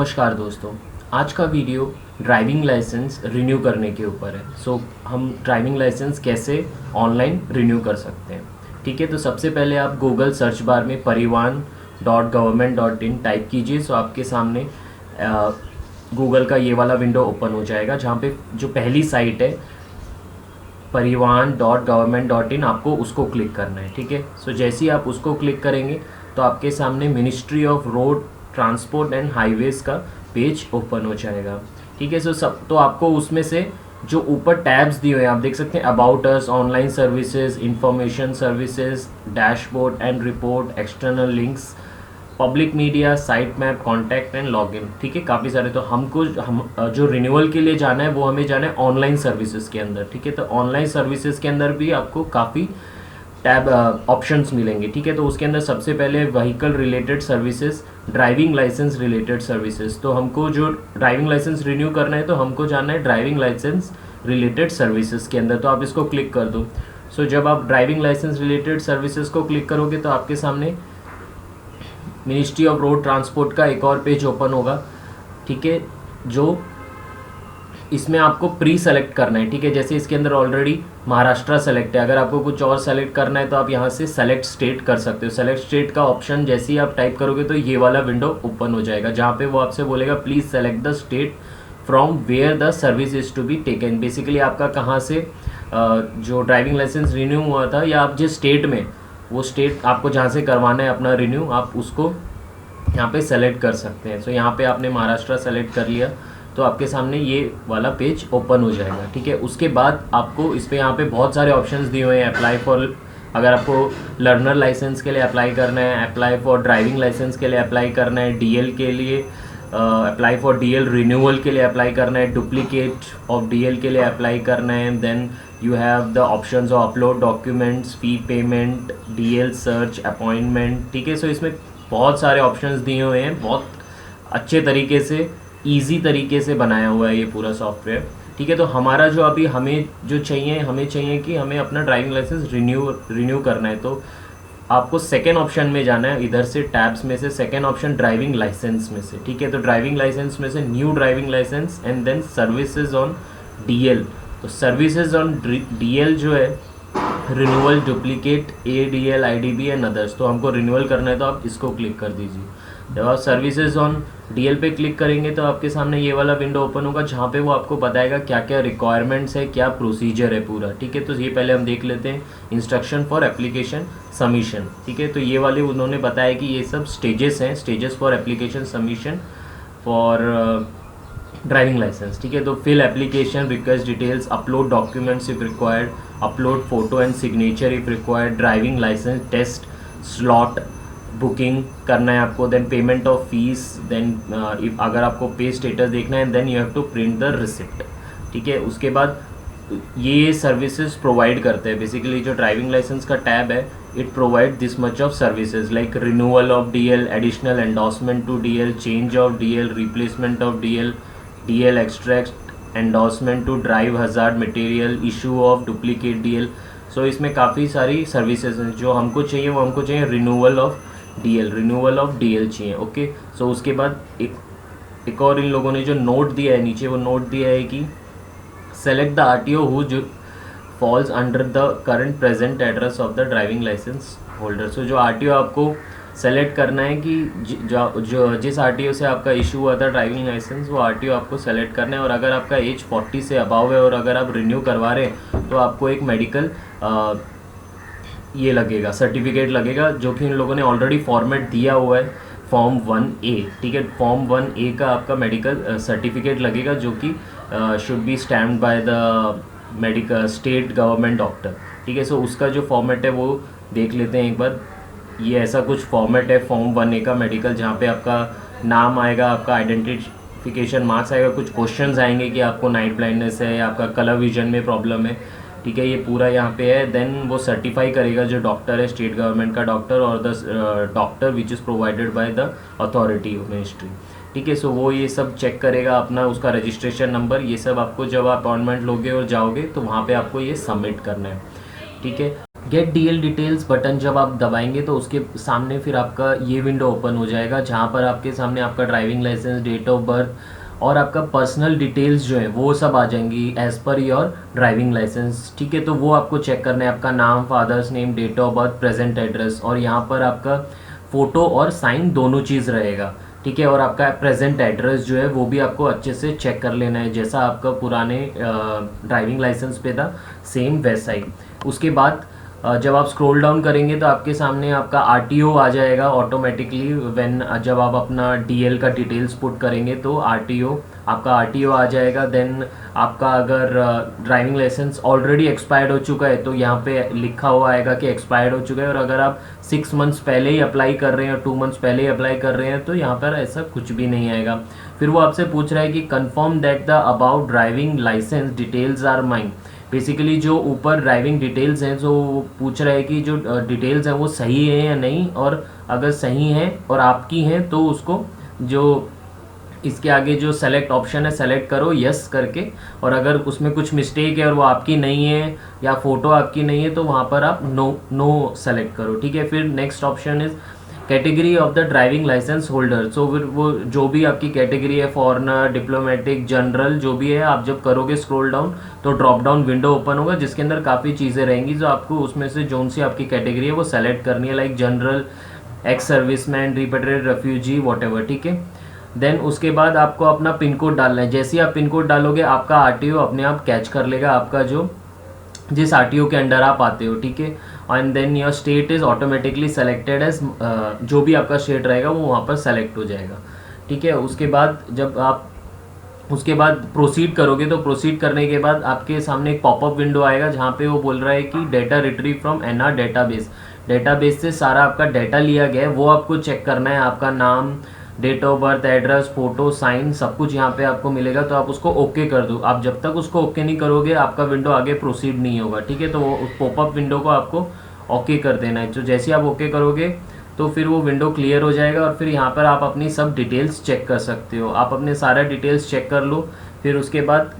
नमस्कार दोस्तों। आज का वीडियो ड्राइविंग लाइसेंस रिन्यू करने के ऊपर है। हम ड्राइविंग लाइसेंस कैसे ऑनलाइन रिन्यू कर सकते हैं। ठीक है, तो सबसे पहले आप गूगल सर्च बार में parivan.government.in टाइप कीजिए। सो आपके सामने गूगल का ये वाला विंडो ओपन हो जाएगा, जहाँ पे जो पहली साइट है parivan.government.in आपको उसको क्लिक करना है। ठीक है, सो जैसे ही आप उसको क्लिक करेंगे तो आपके सामने ministry of road transport and highways का पेज ओपन हो जाएगा। ठीक है, तो आपको उसमें से जो ऊपर टैब्स दिए हुए हैं आप देख सकते हैं, about us, online services, information services, dashboard and report, external links, public media, site map, contact and login. ठीक है, काफ़ी सारे। तो हम जो रिन्यूअल के लिए जाना है वो हमें जाना है ऑनलाइन सर्विसेज के अंदर। ठीक है, तो ऑनलाइन सर्विसेज के अंदर भी आपको काफ़ी टैब ऑप्शंस मिलेंगे। ठीक है, तो उसके अंदर सबसे पहले vehicle related services, driving licence related services. तो हमको जो ड्राइविंग लाइसेंस रिन्यू करना है तो हमको जाना है ड्राइविंग लाइसेंस रिलेटेड सर्विसेज के अंदर। तो आप इसको क्लिक कर दो। जब आप ड्राइविंग लाइसेंस रिलेटेड सर्विसेज को क्लिक करोगे तो आपके सामने मिनिस्ट्री ऑफ रोड ट्रांसपोर्ट का एक और पेज ओपन होगा। ठीक है, जो इसमें आपको प्री सेलेक्ट करना है। ठीक है, जैसे इसके अंदर ऑलरेडी महाराष्ट्र सेलेक्ट है, अगर आपको कुछ और सेलेक्ट करना है तो आप यहाँ से सेलेक्ट स्टेट कर सकते हो। सेलेक्ट स्टेट का ऑप्शन जैसे ही आप टाइप करोगे तो ये वाला विंडो ओपन हो जाएगा, जहाँ पे वो आपसे बोलेगा please select the state from where the service is to be taken. Basically आपका कहाँ से जो ड्राइविंग लाइसेंस रिन्यू हुआ था या आप जिस स्टेट में, वो स्टेट आपको जहाँ से करवाना है अपना रिन्यू, आप उसको यहाँ पे सेलेक्ट कर सकते हैं। यहाँ पे आपने महाराष्ट्र सेलेक्ट कर लिया तो आपके सामने ये वाला पेज ओपन हो जाएगा। ठीक है, उसके बाद आपको इस पे यहाँ पे बहुत सारे ऑप्शंस दिए हुए हैं। अप्लाई फॉर, अगर आपको लर्नर लाइसेंस के लिए अप्लाई करना है, अप्लाई फॉर ड्राइविंग लाइसेंस के लिए अप्लाई करना है, डीएल के लिए अप्लाई फॉर डीएल रिन्यूअल के लिए अप्लाई करना है, डुप्लीकेट ऑफ डीएल के लिए अप्लाई करना है, then you have the options of upload documents, fee payment, DL search, appointment. ठीक है, इसमें बहुत सारे ऑप्शंस दिए हुए हैं। बहुत अच्छे तरीके से, ईजी तरीके से बनाया हुआ है ये पूरा सॉफ्टवेयर। ठीक है, तो हमारा जो अभी हमें चाहिए कि हमें अपना ड्राइविंग लाइसेंस रिन्यू करना है। तो आपको सेकेंड ऑप्शन में जाना है, इधर से टैब्स में से सेकेंड ऑप्शन ड्राइविंग लाइसेंस में से। ठीक है, तो ड्राइविंग लाइसेंस में से new driving licence and then services on DL. तो सर्विसेज ऑन डीएल जो है renewal, duplicate, ADL, IDB and others. तो हमको रिन्यूअल करना है तो आप इसको क्लिक कर दीजिए। जब आप सर्विसेज ऑन डीएल पे क्लिक करेंगे तो आपके सामने ये वाला विंडो ओपन होगा, जहाँ पे वो आपको बताएगा क्या क्या रिक्वायरमेंट्स है, क्या प्रोसीजर है पूरा। ठीक है, तो ये पहले हम देख लेते हैं, इंस्ट्रक्शन फॉर एप्लीकेशन सबमिशन। ठीक है, तो ये वाले उन्होंने बताया कि ये सब स्टेजेस हैं, stages for application submission for driving licence. ठीक है, तो fill application, request details, upload documents if required, upload photo and signature if required, driving licence test slot booking करना है आपको, then payment of fees, then if अगर आपको पे status देखना है then you have to print the receipt. ठीक है, उसके बाद ये सर्विसेज प्रोवाइड करते हैं। बेसिकली जो ड्राइविंग लाइसेंस का टैब है, it provide this much of services like renewal of DL, additional endorsement to DL, change of DL, replacement of DL, DL extract, endorsement to drive hazard material, issue of duplicate DL. इसमें काफ़ी सारी services हैं। जो हमको चाहिए renewal of DL चाहिए। Okay, उसके बाद एक और इन लोगों ने जो नोट दिया है नीचे, वो नोट दिया है कि सेलेक्ट द आरटीओ हु जो falls under the current present address of the driving licence holder. जो आरटीओ आपको सेलेक्ट करना है कि जो जिस आरटीओ से आपका इशू हुआ था ड्राइविंग लाइसेंस, वो आरटीओ आपको सेलेक्ट करना है। और अगर आपका एज 40 से अबाव है और अगर आप रिन्यू करवा रहे हैं तो आपको एक मेडिकल ये लगेगा, सर्टिफिकेट लगेगा, जो कि इन लोगों ने ऑलरेडी फॉर्मेट दिया हुआ है, फॉर्म 1A। ठीक है, फॉर्म 1A का आपका मेडिकल सर्टिफिकेट लगेगा, जो कि should be stamped by the medical state government doctor. ठीक है, उसका जो फॉर्मेट है वो देख लेते हैं एक बार। ये ऐसा कुछ फॉर्मेट है फॉर्म 1A का मेडिकल, जहाँ पे आपका नाम आएगा, आपका आइडेंटिफिकेशन मार्क्स आएगा, कुछ क्वेश्चंस आएंगे कि आपको नाइट ब्लाइंडनेस है या आपका कलर विजन में प्रॉब्लम है। ठीक है, ये पूरा यहाँ पे है। देन वो सर्टिफाई करेगा जो डॉक्टर है, स्टेट गवर्नमेंट का डॉक्टर और the doctor which is provided by the authority of ministry. ठीक है, वो ये सब चेक करेगा अपना, उसका रजिस्ट्रेशन नंबर, ये सब आपको जब आप अपॉइंटमेंट लोगे और जाओगे तो वहाँ पे आपको ये सबमिट करना है। ठीक है, गेट डीएल डिटेल्स बटन जब आप दबाएंगे तो उसके सामने फिर आपका ये विंडो ओपन हो जाएगा, जहाँ पर आपके सामने आपका driving licence, date of birth और आपका पर्सनल डिटेल्स जो है वो सब आ जाएंगी as per your driving licence. ठीक है, तो वो आपको चेक करना है, आपका नाम, father's name, date of birth, present address, और यहाँ पर आपका फ़ोटो और साइन दोनों चीज़ रहेगा। ठीक है, और आपका प्रेजेंट एड्रेस जो है वो भी आपको अच्छे से चेक कर लेना है, जैसा आपका पुराने ड्राइविंग लाइसेंस पे था सेम वैसा ही। उसके बाद जब आप स्क्रॉल डाउन करेंगे तो आपके सामने आपका आरटीओ आ जाएगा ऑटोमेटिकली। व्हेन जब आप अपना डीएल का डिटेल्स पुट करेंगे तो आपका आरटीओ आ जाएगा। देन आपका अगर ड्राइविंग लाइसेंस ऑलरेडी एक्सपायर्ड हो चुका है तो यहाँ पे लिखा हुआ आएगा कि एक्सपायर्ड हो चुका है, और अगर आप 6 मंथ्स पहले ही अप्लाई कर रहे हैं और 2 मंथ्स पहले ही अप्लाई कर रहे हैं तो यहाँ पर ऐसा कुछ भी नहीं आएगा। फिर वो आपसे पूछ रहा है कि confirm that the about driving licence details are mine. Basically जो ऊपर ड्राइविंग डिटेल्स हैं जो पूछ रहा है कि जो डिटेल्स हैं वो सही है या नहीं, और अगर सही हैं और आपकी हैं तो उसको जो इसके आगे जो सेलेक्ट ऑप्शन है सेलेक्ट करो यस करके, और अगर उसमें कुछ मिस्टेक है और वो आपकी नहीं है या फोटो आपकी नहीं है तो वहाँ पर आप नो सेलेक्ट करो। ठीक है, फिर next option is category of the driving licence holder. So फिर वो जो भी आपकी कैटेगरी है, फॉरेनर, डिप्लोमेटिक, जनरल, जो भी है, आप जब करोगे स्क्रॉल डाउन तो ड्रॉप डाउन विंडो ओपन होगा जिसके अंदर काफ़ी चीज़ें रहेंगी, जो आपको उसमें से जोन सी आपकी कैटेगरी है वो सेलेक्ट करनी है, like general, ex serviceman, रिपेट्रिएटेड refugee, whatever. ठीक है, देन उसके बाद आपको अपना पिन कोड डालना है। जैसे ही आप पिन कोड डालोगे आपका आरटीओ अपने आप कैच कर लेगा आपका जिस आरटीओ के अंडर आप आते हो। ठीक है, and then your state is automatically selected as, जो भी आपका स्टेट रहेगा वो वहाँ पर सेलेक्ट हो जाएगा। ठीक है, उसके बाद जब आप उसके बाद प्रोसीड करोगे तो प्रोसीड करने के बाद आपके सामने एक पॉपअप विंडो आएगा जहाँ पे वो बोल रहा है कि data retrieve from NR database से सारा आपका डाटा लिया गया है, वो आपको चेक करना है। आपका नाम, date of birth, address, photo, sign, सब कुछ यहाँ पे आपको मिलेगा, तो आप उसको ओके कर दो। आप जब तक उसको ओके नहीं करोगे आपका विंडो आगे प्रोसीड नहीं होगा। ठीक है, तो वो उस पॉपअप विंडो को आपको ओके कर देना है। तो जैसे ही आप ओके करोगे तो फिर वो विंडो क्लियर हो जाएगा, और फिर यहाँ पर आप अपनी सब डिटेल्स चेक कर सकते हो। आप अपने सारा डिटेल्स चेक कर लो, फिर उसके बाद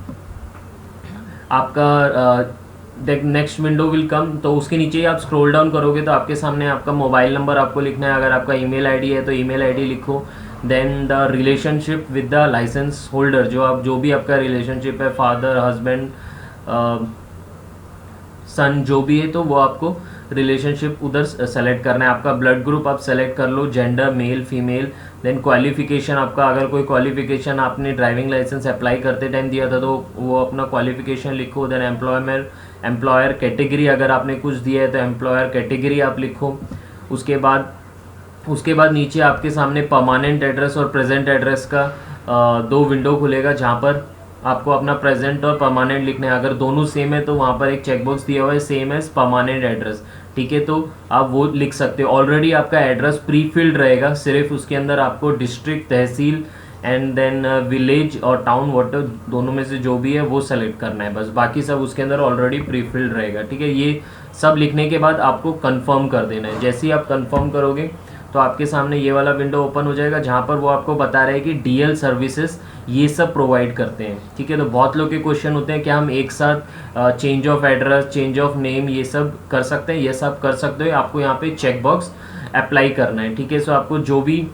आपका नेक्स्ट विंडो विल कम। तो उसके नीचे ही आप स्क्रॉल डाउन करोगे तो आपके सामने आपका मोबाइल नंबर आपको लिखना है, अगर आपका ईमेल आईडी है तो ईमेल आईडी लिखो। Then the relationship with the licence holder, जो भी आपका रिलेशनशिप है, फादर, हस्बैंड, सन, जो भी है, तो वो आपको रिलेशनशिप उधर सेलेक्ट करना है। आपका ब्लड ग्रुप आप सेलेक्ट कर लो, gender, male, female. Then qualification, आपका अगर कोई क्वालिफिकेशन आपने ड्राइविंग लाइसेंस अप्लाई करते टाइम दिया था तो वो अपना क्वालिफिकेशन लिखो। देन एम्प्लॉयर कैटेगरी, अगर आपने कुछ दिया है तो एम्प्लॉयर कैटेगरी आप लिखो। उसके बाद नीचे आपके सामने परमानेंट एड्रेस और प्रेजेंट एड्रेस का 2 विंडो खुलेगा, जहाँ पर आपको अपना प्रेजेंट और परमानेंट लिखना है। अगर दोनों सेम है तो वहाँ पर एक चेकबॉक्स दिया हुआ है सेम एज परमानेंट एड्रेस। ठीक है, तो आप वो लिख सकते हो। ऑलरेडी आपका एड्रेस प्री फिल्ड रहेगा, सिर्फ उसके अंदर आपको district, tehsil and then village और टाउन, वाटर, दोनों में से जो भी है वो सेलेक्ट करना है बस, बाकी सब उसके अंदर ऑलरेडी प्री फिल्ड रहेगा। ठीक है, ये सब लिखने के बाद आपको कंफर्म कर देना है। जैसे ही आप कंफर्म करोगे तो आपके सामने ये वाला विंडो ओपन हो जाएगा, जहाँ पर वो आपको बता रहे हैं कि डीएल सर्विसेज ये सब प्रोवाइड करते हैं। ठीक है, तो बहुत लोग के क्वेश्चन होते हैं कि हम एक साथ change of address, change of name ये सब कर सकते हैं। ये सब कर सकते हो, आपको यहाँ पे चेक बॉक्स अप्लाई करना है। ठीक है, सो आपको जो भी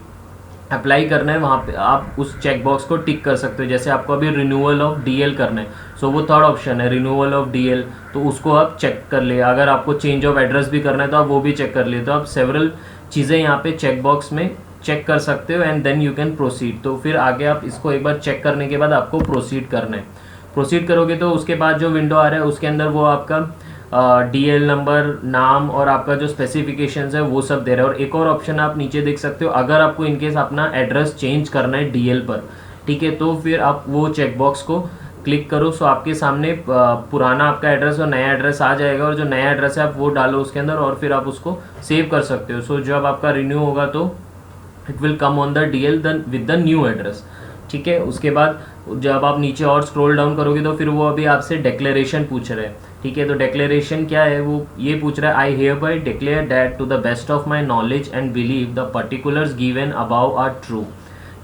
अप्लाई करना है वहाँ पे आप उस चेक बॉक्स को टिक कर सकते हो। जैसे आपको अभी रिन्यूअल ऑफ डीएल करना है, सो वो थर्ड ऑप्शन है रिन्यूअल ऑफ डीएल, तो उसको आप चेक कर ले। अगर आपको चेंज ऑफ एड्रेस भी करना है तो आप वो भी चेक कर ले। तो आप सेवरल चीज़ें यहाँ पे चेक बॉक्स में चेक कर सकते हो and then you can proceed. तो फिर आगे आप इसको एक बार चेक करने के बाद आपको प्रोसीड करना है। प्रोसीड करोगे तो उसके बाद जो विंडो आ रहा है उसके अंदर वो आपका डीएल नंबर, नाम और आपका जो स्पेसिफिकेशंस है वो सब दे रहा है। और एक और ऑप्शन आप नीचे देख सकते हो, अगर आपको इनकेस अपना एड्रेस चेंज करना है डीएल पर, ठीक है, तो फिर आप वो चेक बॉक्स को क्लिक करो। सो आपके सामने पुराना आपका एड्रेस और नया एड्रेस आ जाएगा, और जो नया एड्रेस है आप वो डालो उसके अंदर और फिर आप उसको सेव कर सकते हो। सो जब आपका रिन्यू होगा तो it will come on the DL with the new address. ठीक है, उसके बाद जब आप नीचे और स्क्रॉल डाउन करोगे तो फिर वो अभी आपसे डिक्लेरेशन पूछ रहे हैं। ठीक है, तो डिक्लेरेशन क्या है, वो ये पूछ रहा है, I hereby declare that to the best of my knowledge and believe the particulars given above are true.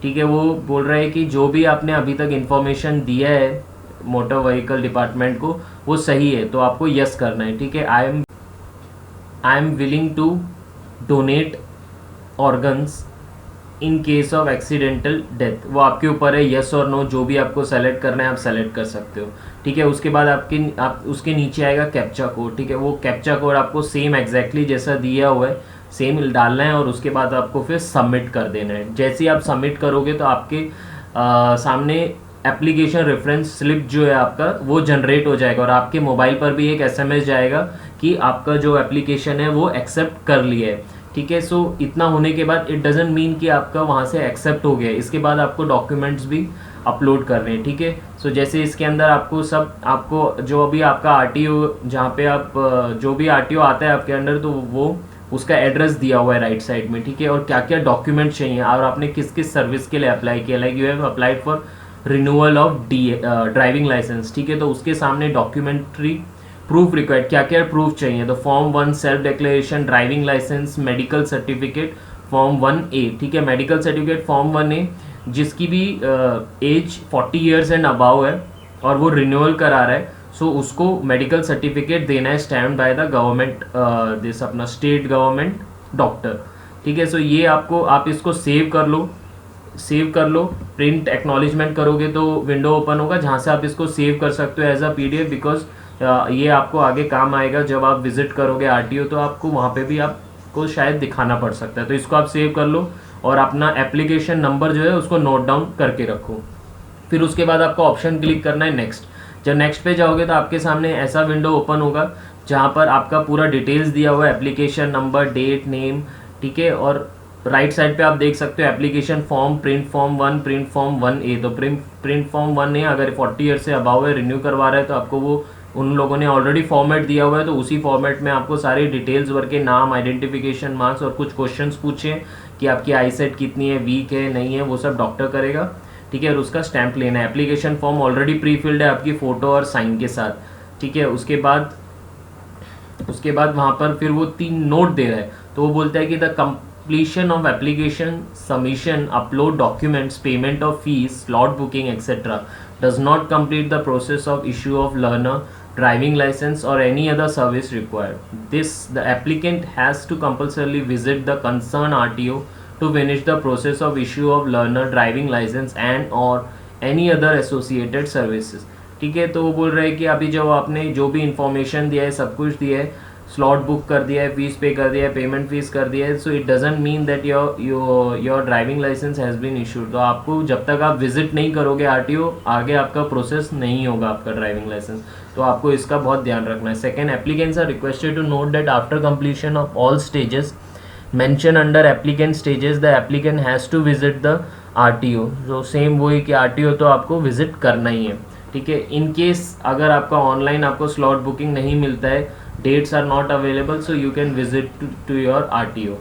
ठीक है, वो बोल रहा है कि जो भी आपने अभी तक इन्फॉर्मेशन दिया है मोटर व्हीकल डिपार्टमेंट को वो सही है, तो आपको यस करना है। ठीक है, I am willing to donate organs in case of accidental death, वो आपके ऊपर है, यस और नो जो भी आपको सेलेक्ट करना है आप सेलेक्ट कर सकते हो, ठीक है। उसके बाद आप उसके नीचे आएगा कैप्चा कोड, ठीक है। वो कैप्चा कोड आपको सेम एग्जैक्टली जैसा दिया हुआ है सेम डालना है और उसके बाद आपको फिर सबमिट कर देना है। जैसे ही आप सबमिट करोगे तो आपके सामने एप्लीकेशन रेफरेंस स्लिप जो है आपका वो जनरेट हो जाएगा और आपके मोबाइल पर भी एक एसएमएस जाएगा कि आपका जो एप्लीकेशन है वो एक्सेप्ट कर लिया है, ठीक है। सो इतना होने के बाद इट डजेंट मीन कि आपका वहाँ से एक्सेप्ट हो गया है, इसके बाद आपको डॉक्यूमेंट्स भी अपलोड कर रहे हैं, ठीक है। सो जैसे इसके अंदर आपको जो अभी आपका आरटीओ जहाँ पे आप जो भी आरटीओ आता है आपके अंडर तो वो उसका एड्रेस दिया हुआ है राइट साइड में, ठीक है। और क्या क्या डॉक्यूमेंट चाहिए और आपने किस किस सर्विस के लिए अप्लाई किया, like you have applied for renewal of driving licence, ठीक है। तो उसके सामने डॉक्यूमेंट्री प्रूफ रिक्वायर्ड, क्या क्या प्रूफ चाहिए, तो form 1 self declaration, driving licence, medical certificate form 1A, ठीक है। मेडिकल सर्टिफिकेट फॉर्म 1A जिसकी भी एज 40 ईयर्स एंड अबाव है और वो रिन्यूअल करा रहा है, सो उसको मेडिकल सर्टिफिकेट देना है stamped by the government, this अपना स्टेट गवर्नमेंट डॉक्टर, ठीक है। सो ये आपको आप इसको सेव कर लो, प्रिंट एक्नॉलेजमेंट करोगे तो विंडो ओपन होगा जहाँ से आप इसको सेव कर सकते हो एज अ PDF, बिकॉज ये आपको आगे काम आएगा जब आप विजिट करोगे आरटीओ, तो आपको वहाँ पे भी आपको शायद दिखाना पड़ सकता है। तो इसको आप सेव कर लो और अपना एप्लीकेशन नंबर जो है उसको नोट डाउन करके रखो। फिर उसके बाद आपको ऑप्शन क्लिक करना है नेक्स्ट। जब नेक्स्ट पे जाओगे तो आपके सामने ऐसा विंडो ओपन होगा जहाँ पर आपका पूरा डिटेल्स दिया हुआ है, एप्लीकेशन नंबर, डेट, नेम, ठीक है। और राइट साइड पे आप देख सकते हो application form, print form 1, print form 1A। तो प्रिंट फॉर्म 1A अगर 40 ईयर से अबाव है, रिन्यू करवा रहा है तो आपको वो उन लोगों ने ऑलरेडी फॉर्मेट दिया हुआ है, तो उसी फॉर्मेट में आपको सारी डिटेल्स भर के नाम, आइडेंटिफिकेशन मार्क्स और कुछ क्वेश्चंस पूछे कि आपकी आईसेट कितनी है, वीक है, नहीं है, वो सब डॉक्टर करेगा, ठीक है। और उसका स्टैंप लेना है। Application form already pre filled है आपकी फ़ोटो और साइन के साथ, ठीक है। उसके बाद वहाँ पर फिर वो 3 नोट दे रहा है, तो वो बोलता है कि the completion of application, submission, upload documents, payment of fees, slot booking, etc. does not complete the process of issue of learner driving license or any other service required. The applicant has to compulsorily visit the concerned RTO to finish the process of issue of learner driving license and or any other associated services, ठीक है। तो वो बोल रहा है कि अभी जो आपने जो भी इंफॉर्मेशन दिया है, सब कुछ दिया है, स्लॉट बुक कर दिया है, फीस पे कर दिया है, पेमेंट फीस कर दिया है, so it doesn't mean that your driving licence has been issued. तो आपको जब तक आप विजिट नहीं करोगे आरटीओ, आगे आपका प्रोसेस नहीं होगा आपका ड्राइविंग लाइसेंस, तो आपको इसका बहुत ध्यान रखना है। Second, applicants are requested to note that after completion of all stages mention under applicant stages the applicant has to visit the RTO. जो सेम वही कि आरटीओ तो आपको विजिट करना ही है, ठीक है। इन केस अगर आपका ऑनलाइन आपको स्लॉट बुकिंग नहीं मिलता है, dates are not available, so you can visit to your RTO.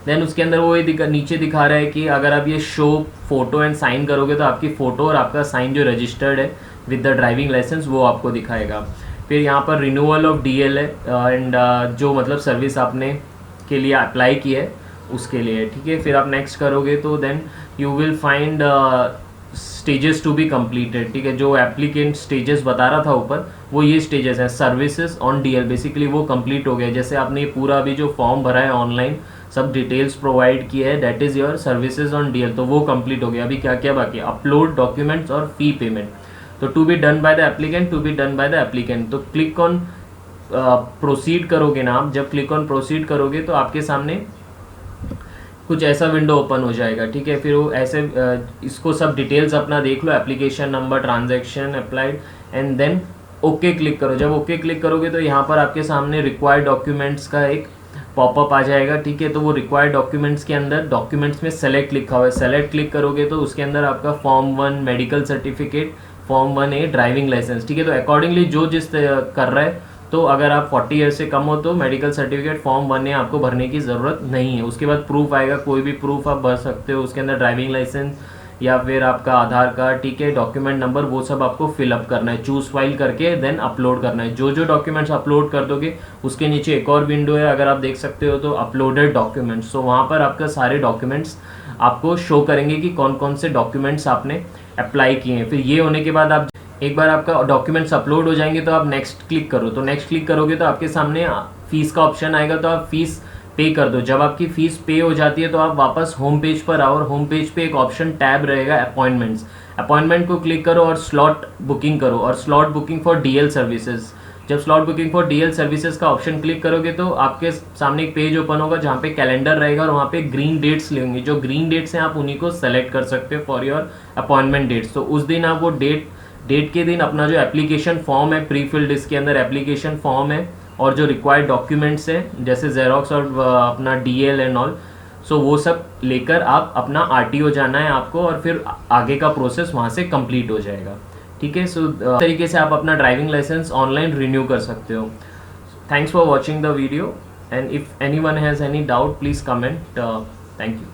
Then उसके अंदर वो नीचे दिखा रहा है कि अगर आप ये शो फोटो एंड साइन करोगे तो आपकी फ़ोटो और आपका साइन जो रजिस्टर्ड है विद द ड्राइविंग लाइसेंस वो आपको दिखाएगा। फिर यहाँ पर रिन्यूअल ऑफ DL है एंड जो मतलब सर्विस आपने के लिए अप्लाई की है उसके लिए, ठीक है। फिर आप नेक्स्ट करोगे तो then you will find stages to be completed, ठीक है। जो एप्लीकेंट स्टेजेस बता रहा था ऊपर वो ये स्टेजेस हैं। सर्विसेज ऑन DL बेसिकली वो कंप्लीट हो गया, जैसे आपने ये पूरा अभी जो फॉर्म भरा है ऑनलाइन, सब डिटेल्स प्रोवाइड किया है, that is your services on DL, तो वो कंप्लीट हो गया। अभी क्या क्या बाकी है, अपलोड डॉक्यूमेंट्स और फी पेमेंट, तो to be done by the applicant, to be done by the applicant. तो क्लिक ऑन प्रोसीड करोगे ना आप, जब क्लिक ऑन प्रोसीड करोगे तो आपके सामने कुछ ऐसा विंडो ओपन हो जाएगा, ठीक है। फिर वो ऐसे इसको सब डिटेल्स अपना देख लो, application number, transaction applied, and then okay click करो। जब ओके क्लिक करोगे तो यहाँ पर आपके सामने रिक्वायर्ड डॉक्यूमेंट्स का एक पॉपअप आ जाएगा, ठीक है। तो वो रिक्वायर्ड डॉक्यूमेंट्स के अंदर डॉक्यूमेंट्स में सेलेक्ट लिखा हुआ है, सेलेक्ट क्लिक करोगे तो उसके अंदर आपका form 1 medical certificate, form 1A driving licence, ठीक है। तो अकॉर्डिंगली जो जिस कर रहा है, तो अगर आप 40 ईयर से कम हो तो मेडिकल सर्टिफिकेट फॉर्म 1A आपको भरने की ज़रूरत नहीं है। उसके बाद प्रूफ आएगा, कोई भी प्रूफ आप भर सकते हो, उसके अंदर ड्राइविंग लाइसेंस या फिर आपका आधार कार्ड, ठीक है, डॉक्यूमेंट नंबर, वो सब आपको फिलअप करना है, चूज फाइल करके देन अपलोड करना है। जो जो डॉक्यूमेंट्स अपलोड कर दोगे उसके नीचे एक और विंडो है, अगर आप देख सकते हो तो अपलोडेड डॉक्यूमेंट्स, तो वहाँ पर आपका सारे डॉक्यूमेंट्स आपको शो करेंगे कि कौन कौन से डॉक्यूमेंट्स आपने अप्लाई किए हैं। फिर ये होने के बाद आप एक बार आपका डॉक्यूमेंट्स अपलोड हो जाएंगे तो आप नेक्स्ट क्लिक करो, तो नेक्स्ट क्लिक करोगे तो आपके सामने फीस का ऑप्शन आएगा, तो आप फीस पे कर दो। जब आपकी फीस पे हो जाती है तो आप वापस होम पेज पर आओ, और होम पेज पे एक ऑप्शन टैब रहेगा अपॉइंटमेंट्स, अपॉइंटमेंट को क्लिक करो और स्लॉट बुकिंग करो, और slot booking for DL services. जब slot booking for DL services का ऑप्शन क्लिक करोगे तो आपके सामने एक पेज ओपन होगा जहाँ पे कैलेंडर रहेगा, और वहाँ पे ग्रीन डेट्स लेंगे, जो ग्रीन डेट्स हैं आप उन्हीं को सेलेक्ट कर सकते हो फॉर योर अपॉइंटमेंट डेट्स। तो उस दिन आप वो डेट के दिन अपना जो एप्लीकेशन फॉर्म है प्री फिल्ड, इसके अंदर एप्लीकेशन फॉर्म है और जो रिक्वायर्ड डॉक्यूमेंट्स है जैसे जेरोक्स और अपना डीएल एंड ऑल, सो वो सब लेकर आप अपना आरटीओ जाना है आपको, और फिर आगे का प्रोसेस वहाँ से कंप्लीट हो जाएगा। ठीक है, सो तरीके से आप अपना ड्राइविंग लाइसेंस ऑनलाइन रिन्यू कर सकते हो। Thanks for watching the video, and if anyone has any doubt please comment. Thank you.